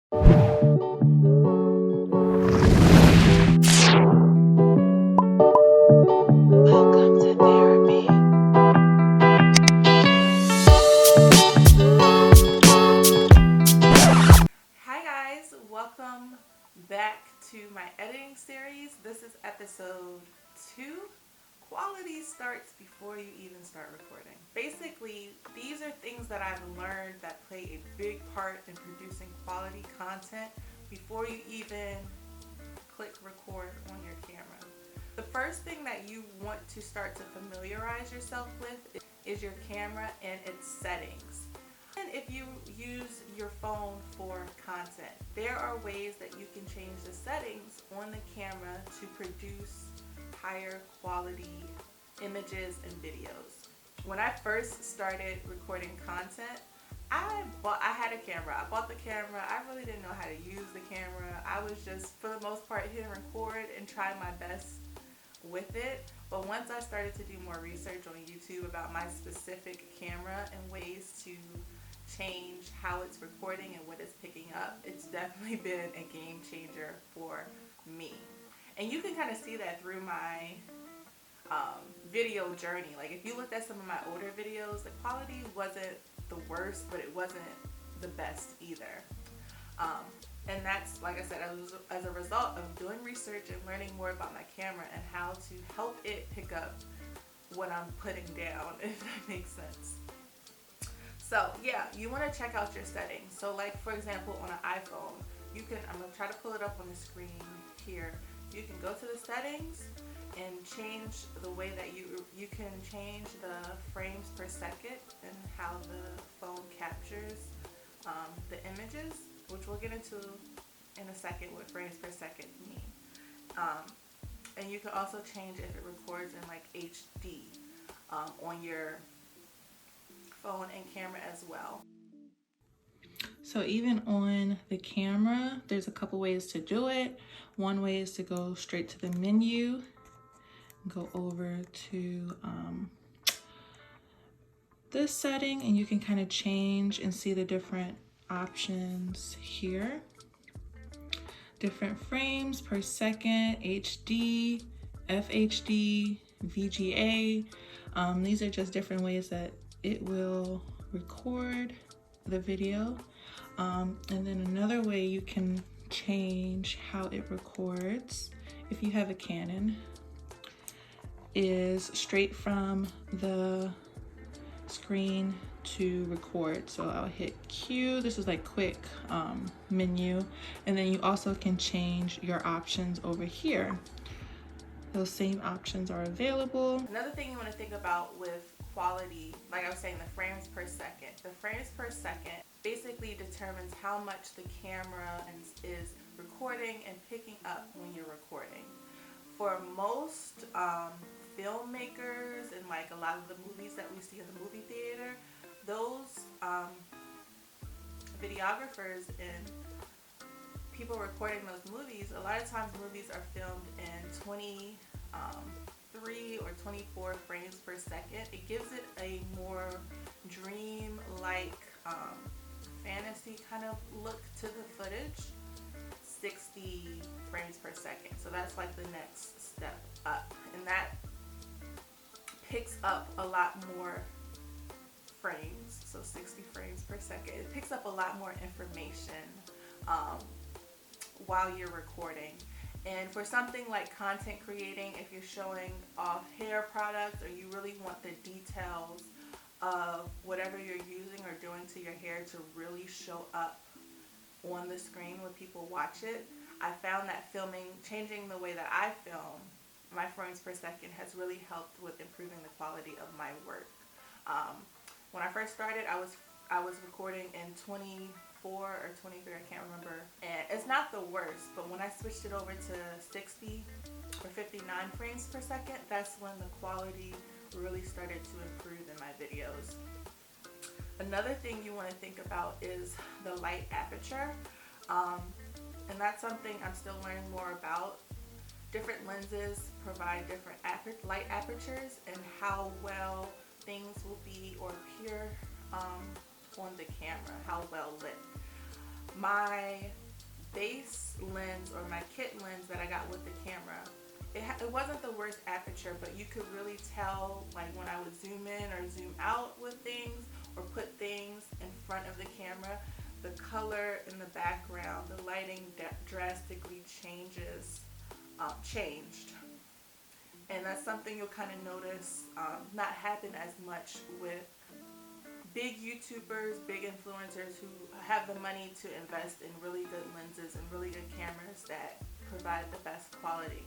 Welcome to therapy. Hi guys, welcome back to my editing series. This is episode 2. Quality starts before you even start recording. Basically, these are things that I've learned that play a big part in producing quality content before you even click record on your camera. The first thing that you want to start to familiarize yourself with is your camera and its settings. And if you use your phone for content, there are ways that you can change the settings on the camera to produce higher quality images and videos. When I first started recording content, I had a camera. I bought the camera. I really didn't know how to use the camera. I was just, for the most part, hitting record and trying my best with it. But once I started to do more research on YouTube about my specific camera and ways to change how it's recording and what it's picking up, it's definitely been a game changer for me. And you can kind of see that through my video journey. Like if you looked at some of my older videos, the quality wasn't the worst, but it wasn't the best either. And that's, like I said, as a result of doing research and learning more about my camera and how to help it pick up what I'm putting down, if that makes sense. So yeah, you want to check out your settings. So like for example on an iPhone, I'm going to try to pull it up on the screen here. You can go to the settings and change the way that you can change the frames per second and how the phone captures the images, which we'll get into in a second what frames per second mean. And you can also change if it records in like HD on your phone and camera as well. So even on the camera, there's a couple ways to do it. One way is to go straight to the menu, go over to this setting, and you can kind of change and see the different options here. Different frames per second, HD, FHD, VGA. These are just different ways that it will record the video. And then another way you can change how it records, if you have a Canon, is straight from the screen to record. So I'll hit Q. This is like quick menu, and then you also can change your options over here. Those same options are available. Another thing you want to think about with quality, like I was saying, the frames per second. The frames per second basically determines how much the camera is recording and picking up when you're recording. For most filmmakers and like a lot of the movies that we see in the movie theater, those videographers and people recording those movies, a lot of times movies are filmed in 23 or 24 frames per second. It gives it a more dream-like fantasy kind of look to the footage. 60 frames per second. So that's like the next step up, and that picks up a lot more frames. So 60 frames per second. It picks up a lot more information while you're recording. And for something like content creating, if you're showing off hair products or you really want the details of whatever you're using or doing to your hair to really show up on the screen when people watch it, I found that changing the way that I film, my frames per second, has really helped with improving the quality of my work. When I first started, I was recording in 24 or 23, I can't remember, and it's not the worst, but when I switched it over to 60 or 59 frames per second, that's when the quality really started to improve in my videos. Another thing you want to think about is the light aperture, and that's something I'm still learning more about. Different lenses provide different light apertures and how well things will be or appear on the camera, how well lit. My base lens or my kit lens that I got with the camera, it wasn't the worst aperture, but you could really tell, like when I would zoom in or zoom out with things or put things in front of the camera, the color in the background, the lighting drastically changed. And that's something you'll kind of notice not happen as much with big YouTubers, big influencers who have the money to invest in really good lenses and really good cameras that provide the best quality.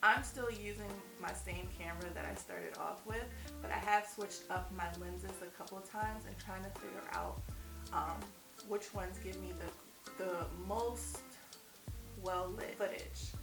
I'm still using my same camera that I started off with, but I have switched up my lenses a couple of times and trying to figure out which ones give me the most well-lit footage.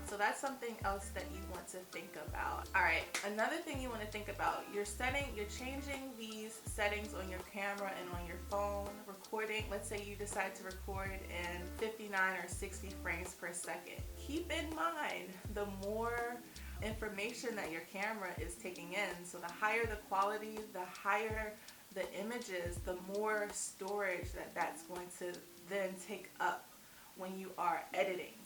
So that's something else that you want to think about. Alright, another thing you want to think about, you're changing these settings on your camera and on your phone, recording. Let's say you decide to record in 59 or 60 frames per second. Keep in mind, the more information that your camera is taking in, so the higher the quality, the higher the images, the more storage that's going to then take up when you are editing.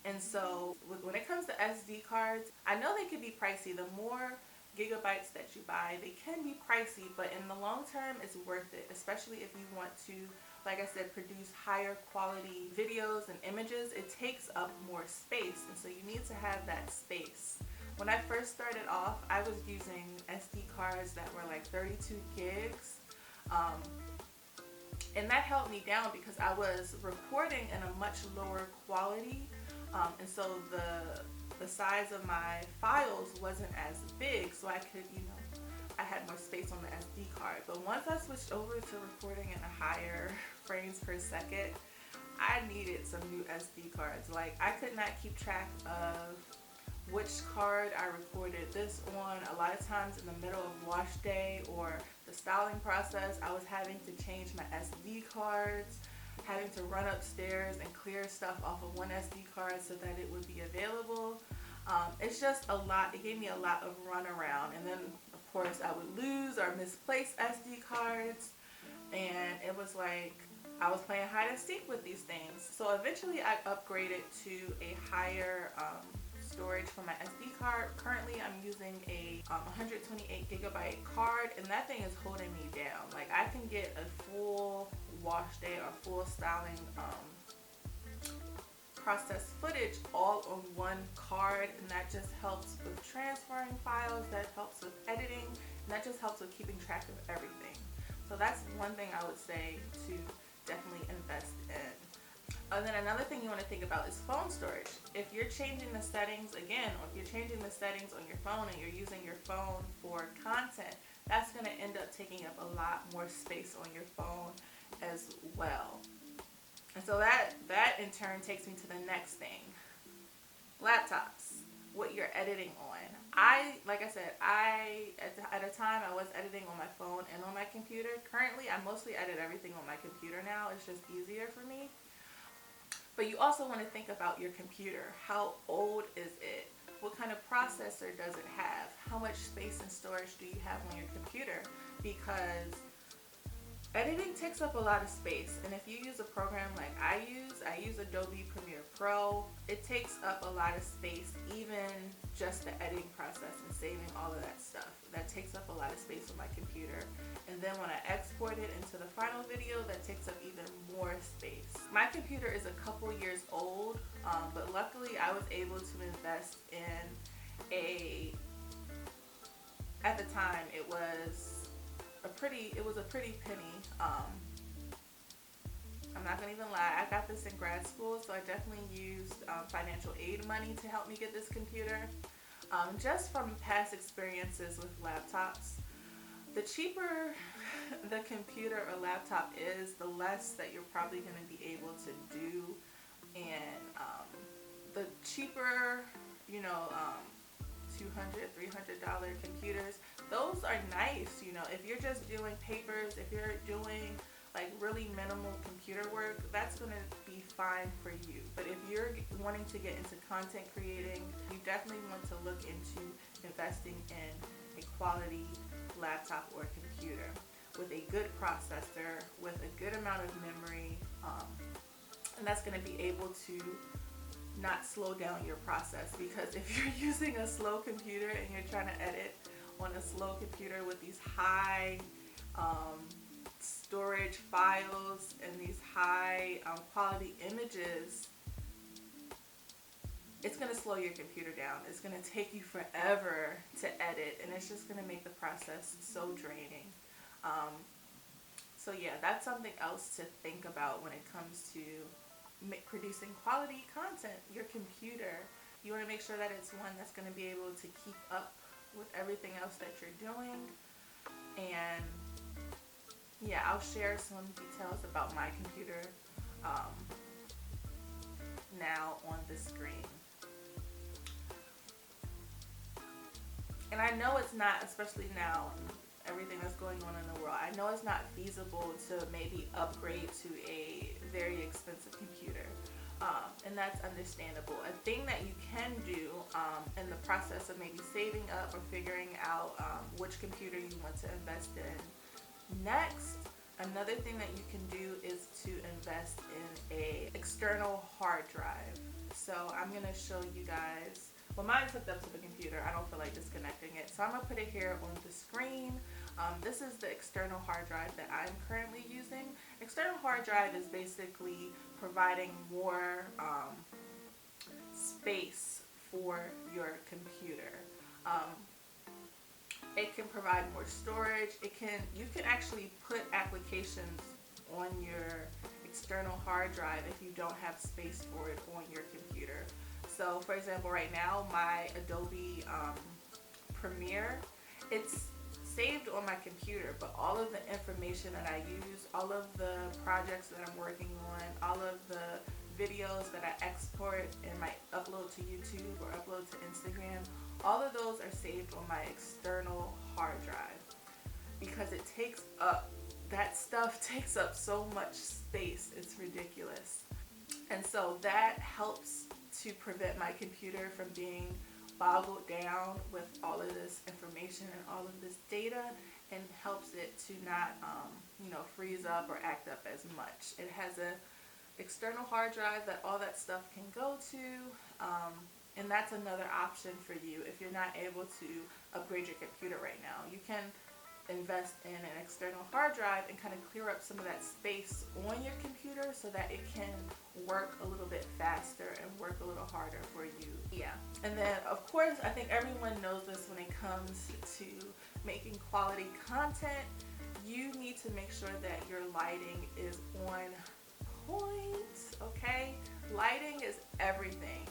And so when it comes to SD cards, I know they could be pricey. The more gigabytes that you buy, they can be pricey, but in the long term, it's worth it, especially if you want to, like I said, produce higher quality videos and images. It takes up more space, and so you need to have that space. When I first started off, I was using SD cards that were like 32 gigs. And that helped me down because I was recording in a much lower quality. And so the size of my files wasn't as big, so I could, I had more space on the SD card. But once I switched over to recording in a higher frames per second, I needed some new SD cards. Like, I could not keep track of which card I recorded this on. A lot of times in the middle of wash day or the styling process, I was having to change my SD cards, having to run upstairs and clear stuff off of one SD card so that it would be available. It's just a lot. It gave me a lot of runaround, and then of course I would lose or misplace SD cards, and it was like I was playing hide and seek with these things. So eventually I upgraded to a higher storage for my SD card. Currently I'm using a 128 gigabyte card, and that thing is holding me down. Like, I can get a full wash day or full styling process footage all on one card, and that just helps with transferring files, that helps with editing, and that just helps with keeping track of everything. So that's one thing I would say to definitely invest in. And then another thing you want to think about is phone storage. If you're changing the settings again, or if you're changing the settings on your phone and you're using your phone for content, that's going to end up taking up a lot more space on your phone as well. And so that in turn takes me to the next thing. Laptops, what you're editing on. Like I said, at a time I was editing on my phone and on my computer. Currently, I mostly edit everything on my computer now. It's just easier for me. But you also want to think about your computer. How old is it? What kind of processor does it have? How much space and storage do you have on your computer? Because editing takes up a lot of space, and if you use a program like I use Adobe Premiere Pro, it takes up a lot of space, even just the editing process and saving all of that stuff. That takes up a lot of space on my computer. And then when I export it into the final video, that takes up even more space. My computer is a couple years old, but luckily I was able to invest in at the time it was a pretty penny. I'm not gonna even lie, I got this in grad school, so I definitely used financial aid money to help me get this computer. Just from past experiences with laptops, the cheaper the computer or laptop is, the less that you're probably going to be able to do. And the cheaper, $200, $300 computers, those are nice. If you're just doing papers, if you're doing like really minimal computer work, that's going to be fine for you. But if you're wanting to get into content creating, you definitely want to look into investing in a quality laptop or computer. with a good processor, with a good amount of memory, and that's going to be able to not slow down your process. Because if you're using a slow computer and you're trying to edit on a slow computer with these high storage files and these high quality images, it's going to slow your computer down. It's going to take you forever to edit, and it's just going to make the process so draining. So yeah, that's something else to think about when it comes to producing quality content. Your computer, you want to make sure that it's one that's going to be able to keep up with everything else that you're doing. And yeah, I'll share some details about my computer now on the screen. And I know it's not, especially now, everything that's going on in the world, I know it's not feasible to maybe upgrade to a very expensive computer. And that's understandable. A thing that you can do in the process of maybe saving up or figuring out which computer you want to invest in next, another thing that you can do is to invest in a external hard drive. So I'm going to show you guys. Well, mine's hooked up to the computer. I don't feel like disconnecting it. So I'm going to put it here on the screen. This is the external hard drive that I'm currently using. External hard drive is basically providing more space for your computer. It can provide more storage. You can actually put applications on your external hard drive if you don't have space for it on your computer. So for example, right now my Adobe Premiere, it's saved on my computer, but all of the information that I use, all of the projects that I'm working on, all of the videos that I export and might upload to YouTube or upload to Instagram, all of those are saved on my external hard drive, because it takes up, that stuff takes up so much space, it's ridiculous. And so that helps to prevent my computer from being boggled down with all of this information and all of this data, and helps it to not freeze up or act up as much. It has a external hard drive that all that stuff can go to, and that's another option for you if you're not able to upgrade your computer right now. You can invest in an external hard drive and kind of clear up some of that space on your computer so that it can work a little bit faster and work a little harder for you. Yeah. And then of course, I think everyone knows this, when it comes to making quality content, you need to make sure that your lighting is on point, okay? Lighting is everything.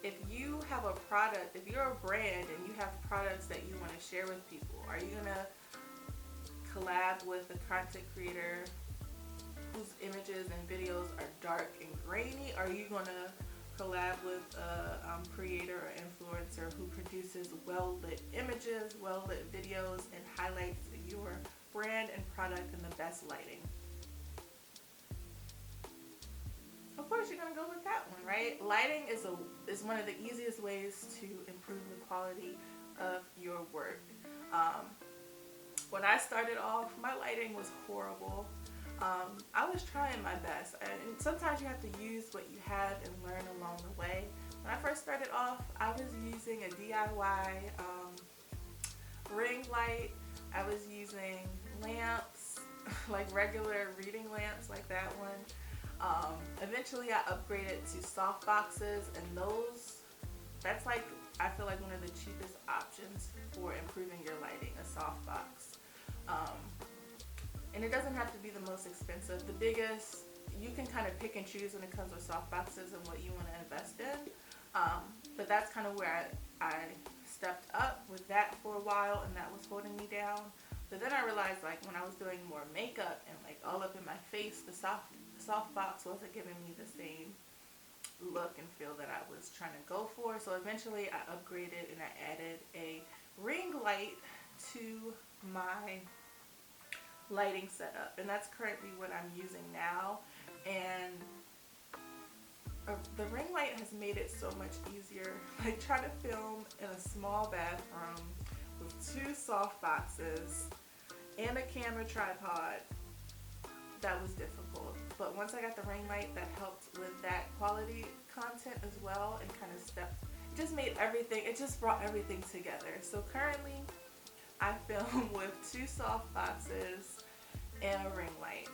If you have a product, if you're a brand and you have products that you want to share with people, are you gonna collab with a content creator whose images and videos are dark and grainy? Are you gonna collab with a creator or influencer who produces well-lit images, well-lit videos, and highlights your brand and product in the best lighting? Of course you're gonna go with that one, right? Lighting is one of the easiest ways to improve the quality of your work. When I started off, my lighting was horrible. I was trying my best, and sometimes you have to use what you have and learn along the way. When I first started off, I was using a DIY ring light. I was using lamps, like regular reading lamps like that one. Eventually I upgraded to soft boxes, and that's like, I feel like one of the cheapest options for improving your lighting, a soft box. And it doesn't have to be the most expensive. The biggest, you can kind of pick and choose when it comes with soft boxes and what you want to invest in. But that's kind of where I stepped up with that for a while, and that was holding me down. But then I realized, like, when I was doing more makeup and like all up in my face, the soft box wasn't giving me the same look and feel that I was trying to go for. So eventually I upgraded and I added a ring light to my lighting setup, and that's currently what I'm using now. And the ring light has made it so much easier. Like, trying to film in a small bathroom with two soft boxes and a camera tripod, that was difficult. But once I got the ring light, that helped with that quality content as well, and kind of it just made everything, it just brought everything together. So currently I film with 2 soft boxes and a ring light.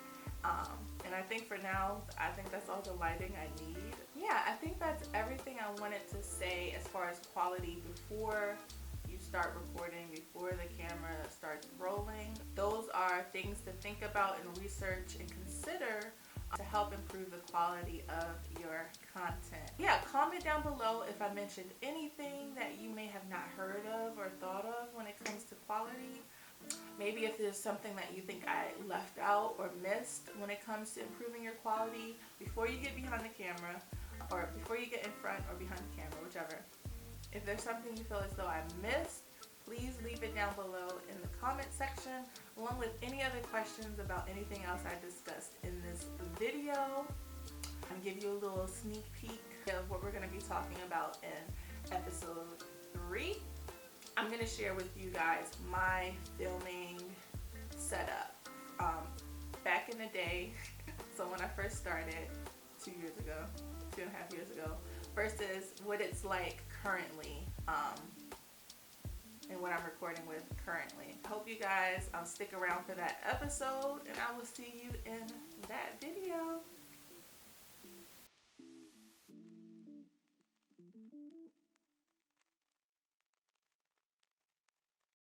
And I think for now, I think that's all the lighting I need. Yeah, I think that's everything I wanted to say as far as quality before you start recording, before the camera starts rolling. Those are things to think about and research and consider to help improve the quality of your content. Yeah, comment down below if I mentioned anything that you may have not heard of or thought of when it comes to quality. Maybe if there's something that you think I left out or missed when it comes to improving your quality before you get behind the camera, or before you get in front or behind the camera, whichever. If there's something you feel as though I missed, please leave it down below in the comment section, along with any other questions about anything else I discussed in this video. I'll give you a little sneak peek of what we're going to be talking about in episode 3. I'm going to share with you guys my filming setup. Back in the day, so when I first started 2 years ago, 2.5 years ago, versus what it's like currently, and what I'm recording with currently. Hope you guys stick around for that episode, and I will see you in that video.